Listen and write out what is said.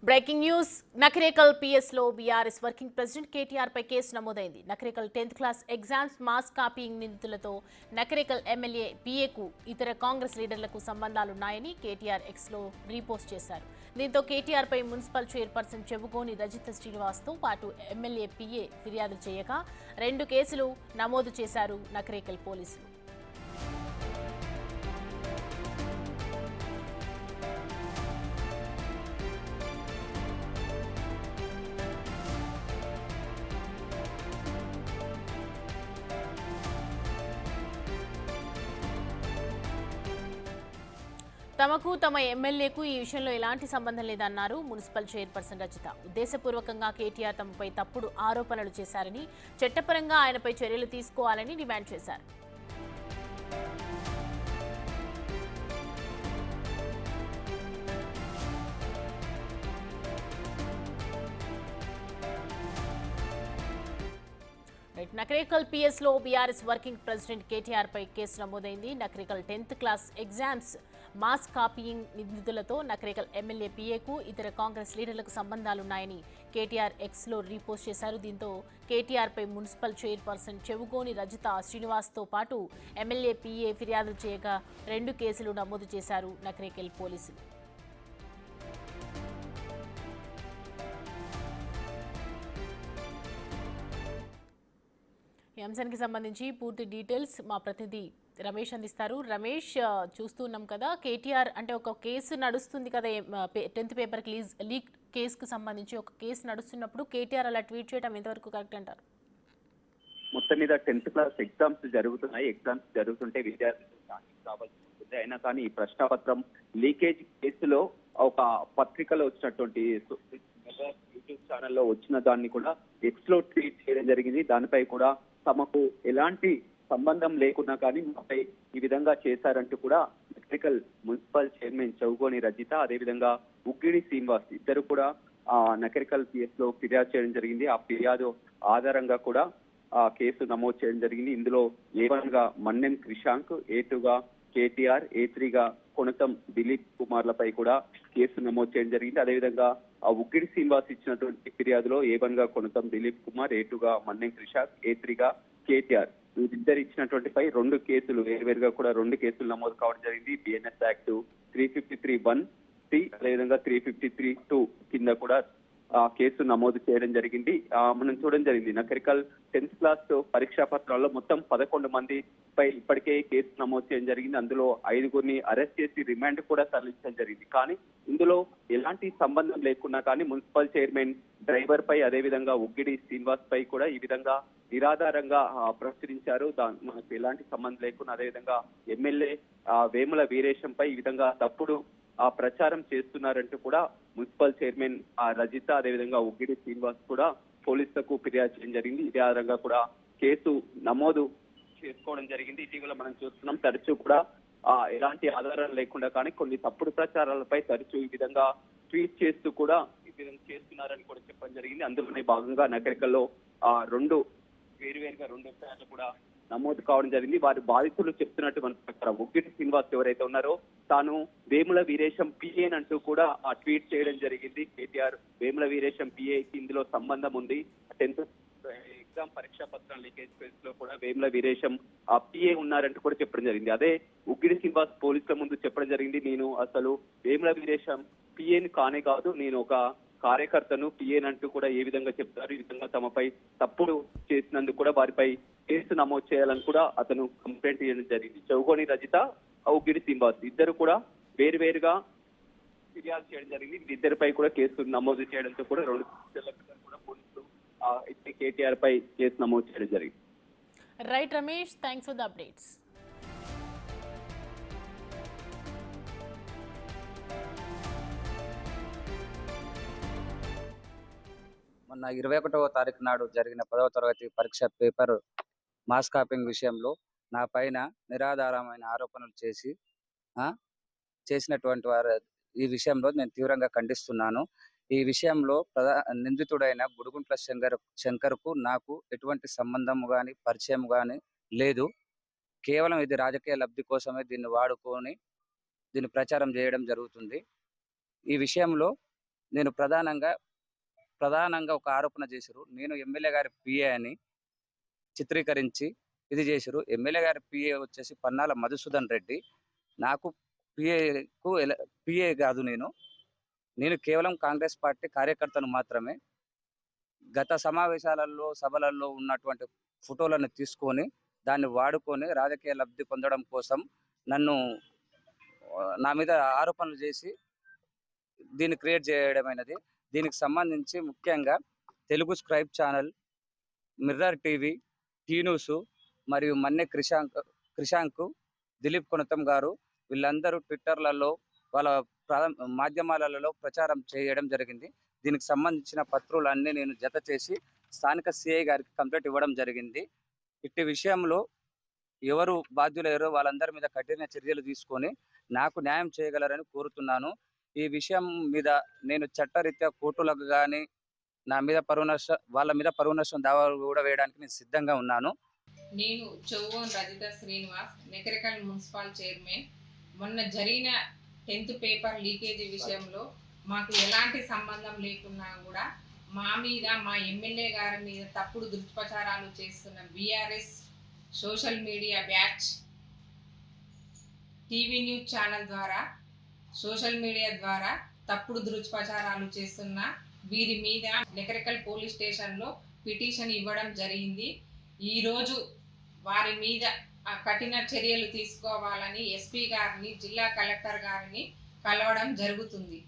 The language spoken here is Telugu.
బ్రేకింగ్ న్యూస్ నకరేకల్ పిఎస్ లో బీఆర్ఎస్ వర్కింగ్ ప్రెసిడెంట్ కేటీఆర్ పై కేసు నమోదైంది. Nakrekal 10th class exams mass copying నిందితులతో నకరేకల్ ఎమ్మెల్యే పిఏకు ఇతర కాంగ్రెస్ లీడర్లకు సంబంధాలున్నాయని కేటీఆర్ ఎక్స్ లో రీపోస్ట్ చేశారు. దీంతో కేటీఆర్ పై మున్సిపల్ చైర్పర్సన్ చెవుగోని రజిత శ్రీనివాస్ తో పాటు ఎమ్మెల్యే పిఏ ఫిర్యాదు చేయగా 2 కేసులు నమోదు చేశారు నకరేకల్ పోలీసులు. తమకు తమ ఎమ్మెల్యేకు ఈ విషయంలో ఎలాంటి సంబంధం లేదన్నారు మున్సిపల్ చైర్పర్సన్ రజిత. ఉద్దేశపూర్వకంగా కేటీఆర్ తమపై తప్పుడు ఆరోపణలు చేశారని, చట్టపరంగా ఆయనపై చర్యలు తీసుకోవాలని డిమాండ్ చేశారు. నకరేకల్ పిఎస్ లో బీఆర్ఎస్ వర్కింగ్ ప్రెసిడెంట్ కేటీఆర్ పై కేసు నమోదైంది. Nakrekal 10th class exams mass copying నిందితులతో నకరేకల్ ఎమ్మెల్యే పిఏకు ఇతర కాంగ్రెస్ లీడర్లకు సంబంధాలున్నాయని కేటీఆర్ ఎక్స్ లో రీపోస్ట్ చేశారు. దీంతో కేటీఆర్ పై మున్సిపల్ చైర్పర్సన్ చెవుగోని రజిత శ్రీనివాస్ తో పాటు ఎమ్మెల్యే పిఏ ఫిర్యాదు చేయగా 2 కేసులు నమోదు చేశారు నకరేకల్ పోలీసులు. ఈ అంశానికి సంబంధించి పూర్తి డీటెయిల్స్ మా ప్రతినిధి రమేష్ అందిస్తారు. రమేష్, చూస్తున్నాం కదా కేటీఆర్ అంటే ఒక కేసు నడుస్తుంది కదా, 10th పేపర్ లీక్ కేసుకు సంబంధించి ఒక కేసు నడుస్తున్నప్పుడు కేటీఆర్ అలా ట్వీట్ చేయడం ఎంతవరకు కరెక్ట్ అంటారు? మొత్తం మీద 10th క్లాస్ ఎగ్జామ్స్ జరుగుతున్నాయి. ఎగ్జామ్స్ జరుగుతుంటే విద్యార్థులు కావాల్సి ఉంటుంది. అయినా కానీ ఈ ప్రశ్నపత్రం లీకేజ్ కేసులో ఒక పత్రికలో వచ్చినటువంటి యూట్యూబ్ ఛానల్లో వచ్చిన దాన్ని కూడా ఎక్స్ లో ట్వీట్ చేయడం జరిగింది. దానిపై కూడా తమకు ఎలాంటి సంబంధం లేకున్నా కానీ మాపై ఈ విధంగా చేశారంటూ కూడా నకరేకల్ మున్సిపల్ చైర్మన్ చెవుగోని రజిత, అదేవిధంగా ఉగ్గిడి శ్రీనివాస్ ఇద్దరు కూడా నకరేకల్ పిఎస్ లో ఫిర్యాదు చేయడం జరిగింది. ఆ ఫిర్యాదు ఆధారంగా కూడా కేసు నమోదు చేయడం జరిగింది. ఇందులో A1 గా మన్నెం క్రిషాంక్, A2 గా కేటీఆర్, A3 గా కొనతం దిలీప్ కుమార్లపై కూడా కేసు నమోదు చేయడం జరిగింది. అదేవిధంగా ఉగ్గిడి శ్రీనివాస్ ఇచ్చినటువంటి ఫిర్యాదులో A1 గా కొనతం దిలీప్ కుమార్, A2 గా మన్నెం క్రిషాంక్, A3 గా కేటీఆర్ వీరిద్దరు ఇచ్చినటువంటి 2 కేసులు వేరువేరుగా కూడా 2 కేసులు నమోదు కావడం జరిగింది. బిఎన్ఎస్ యాక్ట్ 353(1)(c) అదేవిధంగా 353(2) కింద కూడా కేసు నమోదు చేయడం జరిగింది. మనం చూడడం జరిగింది నకరేకల్ 10th క్లాస్ పరీక్షా పత్రాల్లో మొత్తం 11 మందిపై ఇప్పటికే కేసు నమోదు చేయడం జరిగింది. అందులో 5గురిని అరెస్ట్ చేసి రిమాండ్ కూడా తరలించడం జరిగింది. కానీ ఇందులో ఎలాంటి సంబంధం లేకున్నా కానీ మున్సిపల్ చైర్మన్ డ్రైవర్ పై, అదేవిధంగా ఉగ్గిడి శ్రీనివాస్ పై కూడా ఈ విధంగా నిరాధారంగా ప్రచురించారు. మనకు ఎలాంటి సంబంధం లేకుండా అదేవిధంగా ఎమ్మెల్యే వేముల వీరేశం పై ఈ విధంగా తప్పుడు ప్రచారం చేస్తున్నారంటూ కూడా మున్సిపల్ చైర్మన్ రజిత, అదేవిధంగా ఉగ్గిడి శ్రీనివాస్ కూడా పోలీసులకు ఫిర్యాదు చేయడం జరిగింది. ఇదే ఆధారంగా కూడా కేసు నమోదు చేసుకోవడం జరిగింది. ఇటీవల మనం చూస్తున్నాం తరచూ కూడా ఎలాంటి ఆధారాలు లేకుండా కానీ కొన్ని తప్పుడు ప్రచారాలపై తరచూ ఈ విధంగా ట్వీట్ చేస్తూ కూడా ఈ విధంగా చేస్తున్నారని కూడా చెప్పడం జరిగింది. అందులోనే భాగంగా నకరేకల్లో 2 వేరువేరుగా 2 ఎఫ్ఐఆర్లు కూడా నమోదు కావడం జరిగింది. వారి బాధితులు చెప్తున్నట్టు మన ప్రకారం ఉగ్గిడి శ్రీనివాస్ ఎవరైతే ఉన్నారో తాను వేముల వీరేశం పిఏ అంటూ కూడా ట్వీట్ చేయడం జరిగింది. కేటీఆర్ వేముల వీరేశం పిఏకి ఇందులో సంబంధం ఉంది. 10th ఎగ్జామ్ పరీక్షా పత్రం లీకేజ్ కేసులో కూడా వేముల వీరేశం పిఏ ఉన్నారంటూ కూడా చెప్పడం జరిగింది. అదే ఉగ్గిడి శ్రీనివాస్ పోలీసుల ముందు చెప్పడం జరిగింది, నేను అసలు వేముల వీరేశం పిఏని కానే కాదు, నేను ఒక కార్యకర్తను పిఏనంటూ కూడా ఏ విధంగా చెప్తారు. ఈ విధంగా తమపై తప్పుడు చేసినందుకు కూడా వారిపై కేసు నమోదు చేయాలని కూడా అతను కంప్లైంట్ చేయడం జరిగింది. చెవుగోని రజిత, ఉగ్గిడి శ్రీనివాస్ ఇద్దరు కూడా వేరువేరుగా ఫిర్యాదు చేయడం జరిగింది. ఇద్దరిపై కూడా కేసు నమోదు చేయడంతో కూడా 2 కేసుల కూడా పోలీసులు కేటీఆర్ పై కేసు నమోదు చేయడం జరిగింది. Right Ramesh, thanks for the updates. మొన్న 21వ తారీఖు నాడు జరిగిన 10వ తరగతి పరీక్ష పేపర్ మాస్ కాపింగ్ విషయంలో నా పైన నిరాధారమైన ఆరోపణలు చేసినటువంటి వారు ఈ విషయంలో నేను తీవ్రంగా ఖండిస్తున్నాను. ఈ విషయంలో నిందితుడైన గుడుగుంట్ల శంకర్కు నాకు ఎటువంటి సంబంధం కానీ పరిచయం కానీ లేదు. కేవలం ఇది రాజకీయ లబ్ధి కోసమే దీన్ని వాడుకొని దీన్ని ప్రచారం చేయడం జరుగుతుంది. ఈ విషయంలో నేను ప్రధానంగా ఒక ఆరోపణ చేశారు. నేను ఎమ్మెల్యే గారి పిఏ అని చిత్రీకరించి ఇది చేశారు. ఎమ్మెల్యే గారి పిఏ వచ్చేసి పన్నాల మధుసూదన్ రెడ్డి. నాకు పిఏకు పిఏ కాదు నేను కేవలం కాంగ్రెస్ పార్టీ కార్యకర్తను మాత్రమే. గత సమావేశాలలో సభలలో ఉన్నటువంటి ఫోటోలను తీసుకొని దాన్ని వాడుకొని రాజకీయ లబ్ధి పొందడం కోసం నన్ను నా మీద ఆరోపణలు చేసి దీన్ని క్రియేట్ చేయడమైనది. దీనికి సంబంధించి ముఖ్యంగా Telugu scribe channel, mirror TV, T news మరియు మన్నె క్రిషాంక్, దిలీప్ కొనతం గారు వీళ్ళందరూ ట్విట్టర్లలో వాళ్ళ మాధ్యమాలలో ప్రచారం చేయడం జరిగింది. దీనికి సంబంధించిన పత్రులన్నీ నేను జత చేసి స్థానిక సిఐ గారికి కంప్లైంట్ ఇవ్వడం జరిగింది. ఇట్టి విషయంలో ఎవరు బాధ్యులయ్యారో వాళ్ళందరి మీద కఠిన చర్యలు తీసుకొని నాకు న్యాయం చేయగలరని కోరుతున్నాను. ఈ విషయం మీద నేను చట్టరీత్యా కోర్టులకు కానీ వాళ్ళ మీద పరువు నష్టం దావా కూడా వేయడానికి నేను సిద్ధంగా ఉన్నాను. నేను చౌవన్ రజిత శ్రీనివాస్, నెకరికల్ మున్సిపల్ చైర్మన్. మొన్న జరిగిన 10th పేపర్ లీకేజీ విషయంలో మాకు ఎలాంటి సంబంధం లేకున్నా కూడా మా మీద, మా ఎమ్మెల్యే గారి మీద తప్పుడు దుష్ప్రచారాలు చేస్తున్న BRS social media batch, TV news channel ద్వారా, సోషల్ మీడియా ద్వారా తప్పుడు దుష్ప్రచారాలు చేస్తున్న వీరి మీద నెకరికల్ పోలీస్ స్టేషన్లో పిటిషన్ ఇవ్వడం జరిగింది. ఈరోజు వారి మీద కఠిన చర్యలు తీసుకోవాలని ఎస్పీ గారిని, జిల్లా కలెక్టర్ గారిని కలవడం జరుగుతుంది.